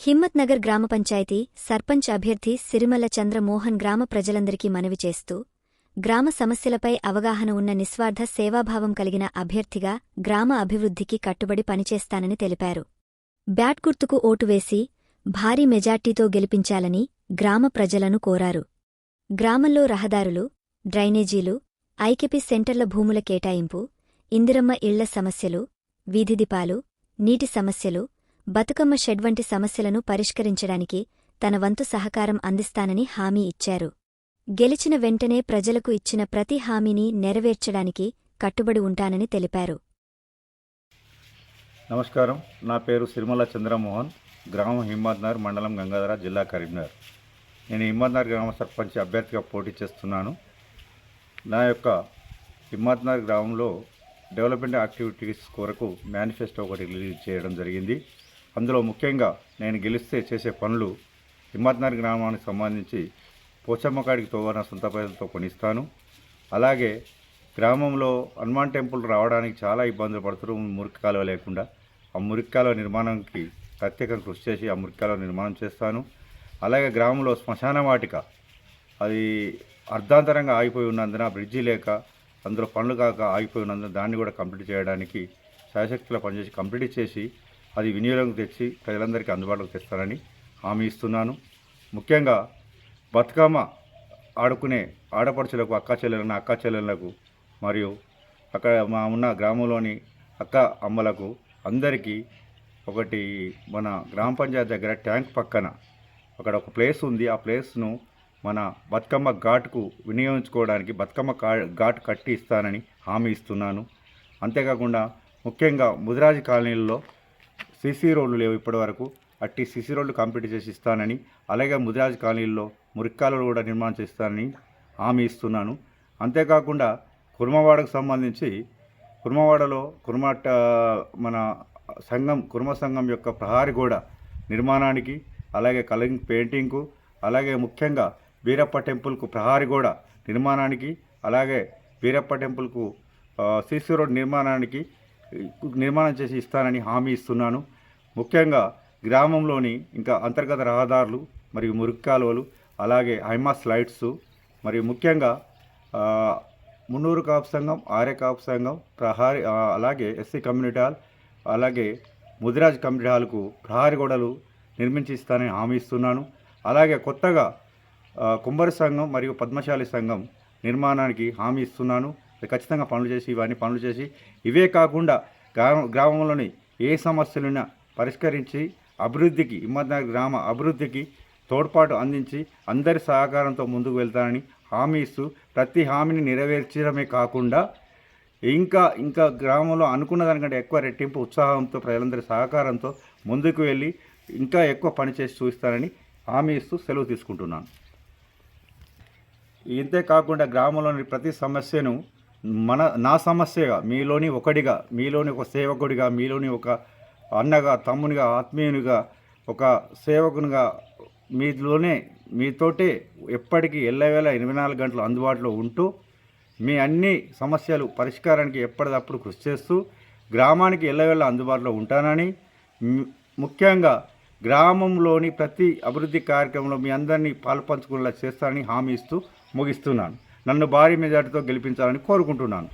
హిమ్మత్ నగర్ గ్రామ పంచాయతీ సర్పంచ్ అభ్యర్థి సిరిమల్ల చంద్రమోహన్ గ్రామ ప్రజలందరికీ మనవి చేస్తూ గ్రామ సమస్యలపై అవగాహన ఉన్న నిస్వార్థ సేవాభావం కలిగిన అభ్యర్థిగా గ్రామ అభివృద్ధికి కట్టుబడి పనిచేస్తానని తెలిపారు. బ్యాట్ గుర్తుకు ఓటు వేసి భారీ మెజార్టీతో గెలిపించాలని గ్రామ ప్రజలను కోరారు. గ్రామంలో రహదారులు, డ్రైనేజీలు, ఐకెపి సెంటర్ల భూముల కేటాయింపు, ఇందిరమ్మ ఇళ్ల సమస్యలు, వీధిదీపాలు, నీటి సమస్యలు, బతుకమ్మ షెడ్ వంటి సమస్యలను పరిష్కరించడానికి తన వంతు సహకారం అందిస్తానని హామీ ఇచ్చారు. గెలిచిన వెంటనే ప్రజలకు ఇచ్చిన ప్రతి హామీని నెరవేర్చడానికి కట్టుబడి ఉంటానని తెలిపారు. నమస్కారం, నా పేరు సిరిమల్ల చంద్రమోహన్, గ్రామం హిమ్మత్నగర్, మండలం గంగాధర, జిల్లా కరీంనగర్. నేను హిమ్మత్నగర్ గ్రామ సర్పంచ్ అభ్యర్థిగా పోటీ చేస్తున్నాను. నా యొక్క హిమ్మత్నగర్ గ్రామంలో డెవలప్మెంట్ యాక్టివిటీస్ కొరకు మేనిఫెస్టో ఒకటి రిలీజ్ చేయడం జరిగింది. అందులో ముఖ్యంగా నేను గెలిస్తే చేసే పనులు హిమ్మత్నగర్ గ్రామానికి సంబంధించి పోచమ్మకాడికి తోవన సొంత ప్రజలతో కొనిస్తాను. అలాగే గ్రామంలో హనుమాన్ టెంపుల్ రావడానికి చాలా ఇబ్బందులు పడుతున్నారు, మురికి కాలువ లేకుండా. ఆ మురికి కాలువ నిర్మాణానికి ప్రత్యేకంగా కృషి చేసి ఆ మురికి కాలువ నిర్మాణం చేస్తాను. అలాగే గ్రామంలో శ్మశాన వాటిక అది అర్ధాంతరంగా ఆగిపోయి ఉన్నందున బ్రిడ్జి లేక అందులో పనులు కాక ఆగిపోయి ఉన్నందున దాన్ని కూడా కంప్లీట్ చేయడానికి శాయశక్తిలో పనిచేసి కంప్లీట్ చేసి అది వినియోగం తెచ్చి ప్రజలందరికీ అందుబాటులోకి తెస్తానని హామీ ఇస్తున్నాను. ముఖ్యంగా బతుకమ్మ ఆడుకునే ఆడపడుచులకు, అక్కా చెల్లెళ్ళకు మరియు అక్కడ ఉన్న గ్రామంలోని అక్క అమ్మలకు అందరికీ ఒకటి మన గ్రామ పంచాయతీ దగ్గర ట్యాంక్ పక్కన అక్కడ ఒక ప్లేస్ ఉంది. ఆ ప్లేస్ను మన బతుకమ్మ ఘాట్కు వినియోగించుకోవడానికి బతుకమ్మ ఘాట్ కట్టి ఇస్తానని హామీ ఇస్తున్నాను. అంతేకాకుండా ముఖ్యంగా ముదిరాజు కాలనీల్లో సీసీ రోడ్లు లేవు ఇప్పటివరకు, అట్టి సీసీ రోడ్లు కంప్లీట్ చేసి ఇస్తానని, అలాగే ముదిరాజు కాలనీల్లో మురిక్కాలు కూడా నిర్మాణం చేస్తానని హామీ ఇస్తున్నాను. అంతేకాకుండా కుర్మవాడకు సంబంధించి కుర్మవాడలో మన కుర్మ సంఘం యొక్క ప్రహారీ గోడ నిర్మాణానికి, అలాగే కలరింగ్ పెయింటింగ్కు, అలాగే ముఖ్యంగా బీరప్ప టెంపుల్కు ప్రహారీ గోడ నిర్మాణానికి, అలాగే బీరప్ప టెంపుల్కు సీసీ రోడ్ నిర్మాణం చేసి ఇస్తానని హామీ ఇస్తున్నాను. ముఖ్యంగా గ్రామంలోని ఇంకా అంతర్గత రహదారులు మరియు మురికి కాలువలు, అలాగే హైమాస్ లైట్స్, మరియు ముఖ్యంగా మున్నూరు కాపు సంఘం, ఆర్య కాపు సంఘం ప్రహారీ, అలాగే ఎస్సీ కమ్యూనిటీ హాల్, అలాగే ముదిరాజ్ కమ్యూనిటీ హాల్కు ప్రహారీ గోడలు నిర్మించి ఇస్తానని హామీ ఇస్తున్నాను. అలాగే కొత్తగా కుమ్మరి సంఘం మరియు పద్మశాలి సంఘం నిర్మాణానికి హామీ ఇస్తున్నాను. ఖచ్చితంగా ఇవన్నీ పనులు చేసి ఇవే కాకుండా గ్రామంలోని ఏ సమస్యలున్నా పరిష్కరించి అభివృద్ధికి, హిమ్మత్నగర్ గ్రామ అభివృద్ధికి తోడ్పాటు అందించి అందరి సహకారంతో ముందుకు వెళ్తానని హామీ ఇస్తూ ప్రతి హామీని నెరవేర్చడమే కాకుండా ఇంకా గ్రామంలో అనుకున్న దానికంటే ఎక్కువ రెట్టింపు ఉత్సాహంతో ప్రజలందరి సహకారంతో ముందుకు వెళ్ళి ఇంకా ఎక్కువ పనిచేసి చూపిస్తానని హామీ ఇస్తూ సెలవు తీసుకుంటున్నాను. ఇంతే కాకుండా గ్రామంలోని ప్రతి సమస్యను నా సమస్యగా, మీలోని ఒకడిగా, మీలోని ఒక సేవకుడిగా, మీలోని ఒక అన్నగా, తమ్మునిగా, ఆత్మీయునిగా, ఒక సేవకునిగా మీతోటే ఎప్పటికీ ఎల్లవేళ 24 గంటలు అందుబాటులో ఉంటూ మీ అన్ని సమస్యలు పరిష్కారానికి ఎప్పటికప్పుడు కృషి చేస్తూ గ్రామానికి ఎల్లవేళ అందుబాటులో ఉంటానని, ముఖ్యంగా గ్రామంలోని ప్రతి అభివృద్ధి కార్యక్రమంలో మీ అందరినీ పాల్పంచుకునేలా చేస్తానని హామీ ఇస్తూ ముగిస్తున్నాను. నన్ను భారీ మెజార్టీతో గెలిపించాలని కోరుకుంటున్నాను.